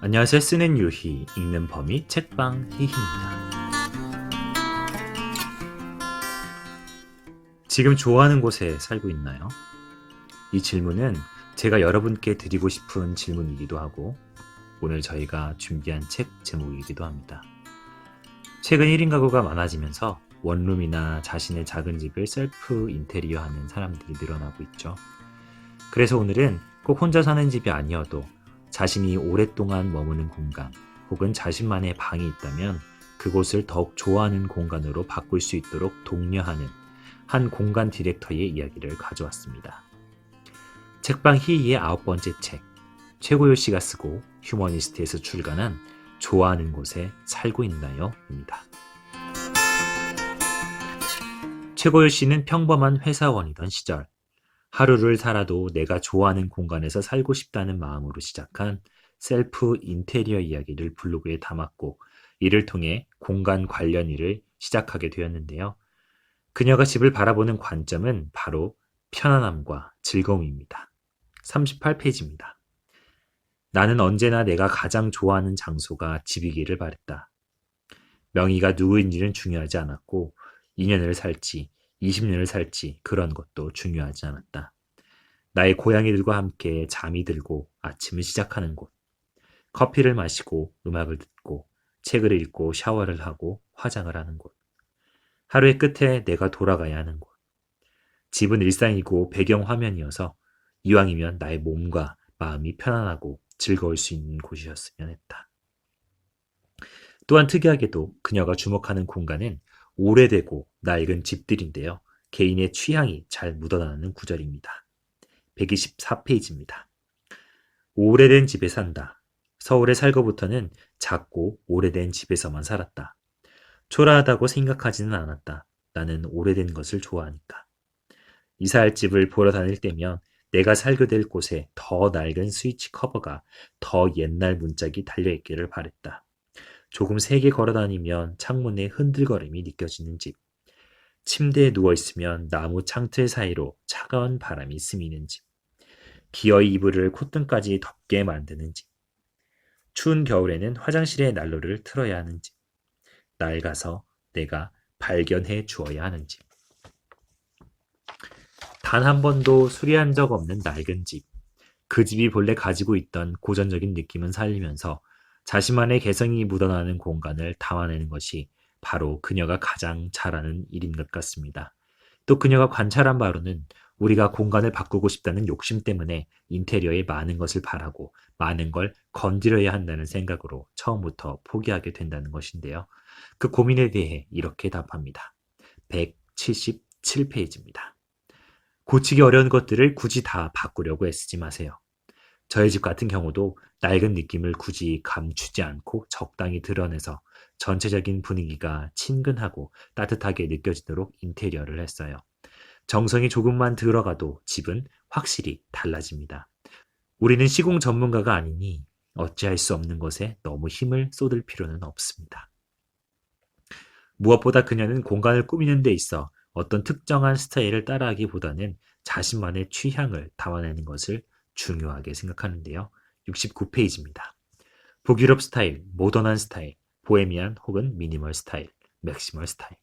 안녕하세요. 쓰는 유희, 읽는 범위, 책방 희희입니다. 지금 좋아하는 곳에 살고 있나요? 이 질문은 제가 여러분께 드리고 싶은 질문이기도 하고 오늘 저희가 준비한 책 제목이기도 합니다. 최근 1인 가구가 많아지면서 원룸이나 자신의 작은 집을 셀프 인테리어 하는 사람들이 늘어나고 있죠. 그래서 오늘은 꼭 혼자 사는 집이 아니어도 자신이 오랫동안 머무는 공간 혹은 자신만의 방이 있다면 그곳을 더욱 좋아하는 공간으로 바꿀 수 있도록 독려하는 한 공간 디렉터의 이야기를 가져왔습니다. 책방 희희의 9번째 책, 최고요 씨가 쓰고 휴머니스트에서 출간한 좋아하는 곳에 살고 있나요? 입니다. 최고요 씨는 평범한 회사원이던 시절 하루를 살아도 내가 좋아하는 공간에서 살고 싶다는 마음으로 시작한 셀프 인테리어 이야기를 블로그에 담았고 이를 통해 공간 관련 일을 시작하게 되었는데요. 그녀가 집을 바라보는 관점은 바로 편안함과 즐거움입니다. 38페이지입니다. 나는 언제나 내가 가장 좋아하는 장소가 집이기를 바랬다. 명의가 누구인지는 중요하지 않았고 2년을 살지 20년을 살지 그런 것도 중요하지 않았다. 나의 고양이들과 함께 잠이 들고 아침을 시작하는 곳, 커피를 마시고 음악을 듣고 책을 읽고 샤워를 하고 화장을 하는 곳, 하루의 끝에 내가 돌아가야 하는 곳. 집은 일상이고 배경화면이어서 이왕이면 나의 몸과 마음이 편안하고 즐거울 수 있는 곳이었으면 했다. 또한 특이하게도 그녀가 주목하는 공간은 오래되고 낡은 집들인데요. 개인의 취향이 잘 묻어나는 구절입니다. 124페이지입니다. 오래된 집에 산다. 서울에 살고부터는 작고 오래된 집에서만 살았다. 초라하다고 생각하지는 않았다. 나는 오래된 것을 좋아하니까. 이사할 집을 보러 다닐 때면 내가 살게 될 곳에 더 낡은 스위치 커버가 더 옛날 문짝이 달려있기를 바랬다. 조금 세게 걸어다니면 창문에 흔들거림이 느껴지는 집. 침대에 누워있으면 나무 창틀 사이로 차가운 바람이 스미는 집. 기어이 이불을 콧등까지 덮게 만드는 집. 추운 겨울에는 화장실의 난로를 틀어야 하는 집. 낡아서 내가 발견해 주어야 하는 집. 단 한 번도 수리한 적 없는 낡은 집. 그 집이 본래 가지고 있던 고전적인 느낌은 살리면서 자신만의 개성이 묻어나는 공간을 담아내는 것이 바로 그녀가 가장 잘하는 일인 것 같습니다. 또 그녀가 관찰한 바로는 우리가 공간을 바꾸고 싶다는 욕심 때문에 인테리어에 많은 것을 바라고 많은 걸 건드려야 한다는 생각으로 처음부터 포기하게 된다는 것인데요. 그 고민에 대해 이렇게 답합니다. 177페이지입니다. 고치기 어려운 것들을 굳이 다 바꾸려고 애쓰지 마세요. 저희 집 같은 경우도 낡은 느낌을 굳이 감추지 않고 적당히 드러내서 전체적인 분위기가 친근하고 따뜻하게 느껴지도록 인테리어를 했어요. 정성이 조금만 들어가도 집은 확실히 달라집니다. 우리는 시공 전문가가 아니니 어찌할 수 없는 것에 너무 힘을 쏟을 필요는 없습니다. 무엇보다 그녀는 공간을 꾸미는 데 있어 어떤 특정한 스타일을 따라하기보다는 자신만의 취향을 담아내는 것을 중요하게 생각하는데요. 69페이지입니다. 북유럽 스타일, 모던한 스타일, 보헤미안 혹은 미니멀 스타일, 맥시멀 스타일.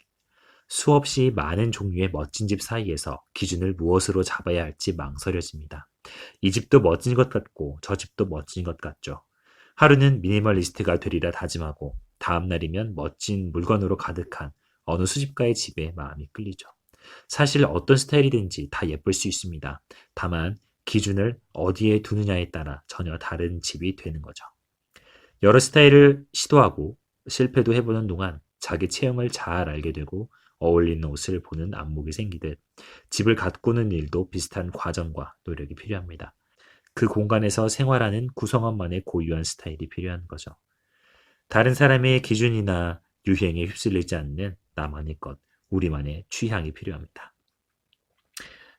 수없이 많은 종류의 멋진 집 사이에서 기준을 무엇으로 잡아야 할지 망설여집니다. 이 집도 멋진 것 같고 저 집도 멋진 것 같죠. 하루는 미니멀리스트가 되리라 다짐하고 다음 날이면 멋진 물건으로 가득한 어느 수집가의 집에 마음이 끌리죠. 사실 어떤 스타일이든지 다 예쁠 수 있습니다. 다만 기준을 어디에 두느냐에 따라 전혀 다른 집이 되는 거죠. 여러 스타일을 시도하고 실패도 해보는 동안 자기 체형을 잘 알게 되고 어울리는 옷을 보는 안목이 생기듯 집을 가꾸는 일도 비슷한 과정과 노력이 필요합니다. 그 공간에서 생활하는 구성원만의 고유한 스타일이 필요한 거죠. 다른 사람의 기준이나 유행에 휩쓸리지 않는 나만의 것, 우리만의 취향이 필요합니다.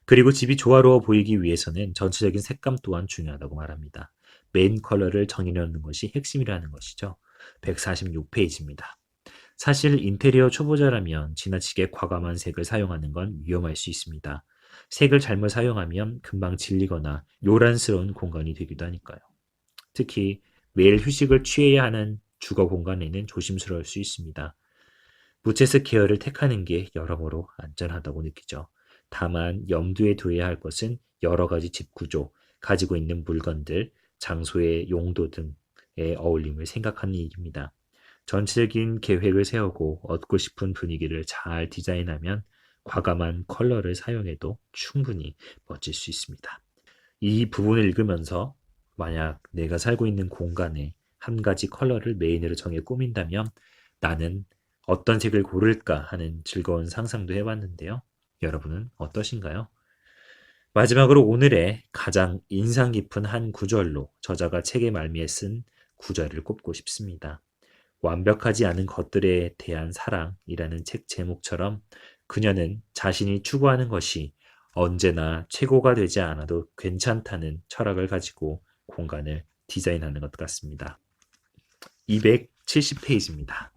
그리고 집이 조화로워 보이기 위해서는 전체적인 색감 또한 중요하다고 말합니다. 메인 컬러를 정해놓는 것이 핵심이라는 것이죠. 146페이지입니다. 사실 인테리어 초보자라면 지나치게 과감한 색을 사용하는 건 위험할 수 있습니다. 색을 잘못 사용하면 금방 질리거나 요란스러운 공간이 되기도 하니까요. 특히 매일 휴식을 취해야 하는 주거 공간에는 조심스러울 수 있습니다. 무체스 케어를 택하는 게 여러모로 안전하다고 느끼죠. 다만 염두에 둬야 할 것은 여러 가지 집 구조, 가지고 있는 물건들, 장소의 용도 등의 어울림을 생각하는 일입니다. 전체적인 계획을 세우고 얻고 싶은 분위기를 잘 디자인하면 과감한 컬러를 사용해도 충분히 멋질 수 있습니다. 이 부분을 읽으면서 만약 내가 살고 있는 공간에 한 가지 컬러를 메인으로 정해 꾸민다면 나는 어떤 색을 고를까 하는 즐거운 상상도 해봤는데요. 여러분은 어떠신가요? 마지막으로 오늘의 가장 인상 깊은 한 구절로 저자가 책의 말미에 쓴 구절을 꼽고 싶습니다. 완벽하지 않은 것들에 대한 사랑이라는 책 제목처럼 그녀는 자신이 추구하는 것이 언제나 최고가 되지 않아도 괜찮다는 철학을 가지고 공간을 디자인하는 것 같습니다. 270페이지입니다.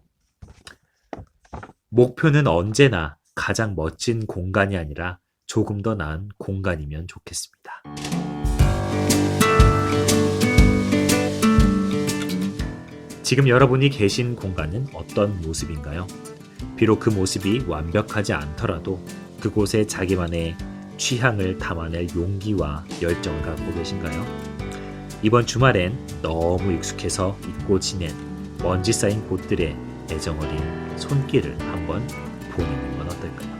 목표는 언제나 가장 멋진 공간이 아니라 조금 더 나은 공간이면 좋겠습니다. 지금 여러분이 계신 공간은 어떤 모습인가요? 비록 그 모습이 완벽하지 않더라도 그곳에 자기만의 취향을 담아낼 용기와 열정을 갖고 계신가요? 이번 주말엔 너무 익숙해서 잊고 지낸 먼지 쌓인 곳들의 애정어린 손길을 한번 보내는 건 어떨까요?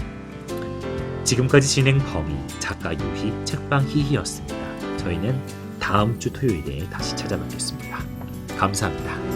지금까지 진행 범위 작가 유희, 책방 희희였습니다. 저희는 다음 주 토요일에 다시 찾아뵙겠습니다. 감사합니다.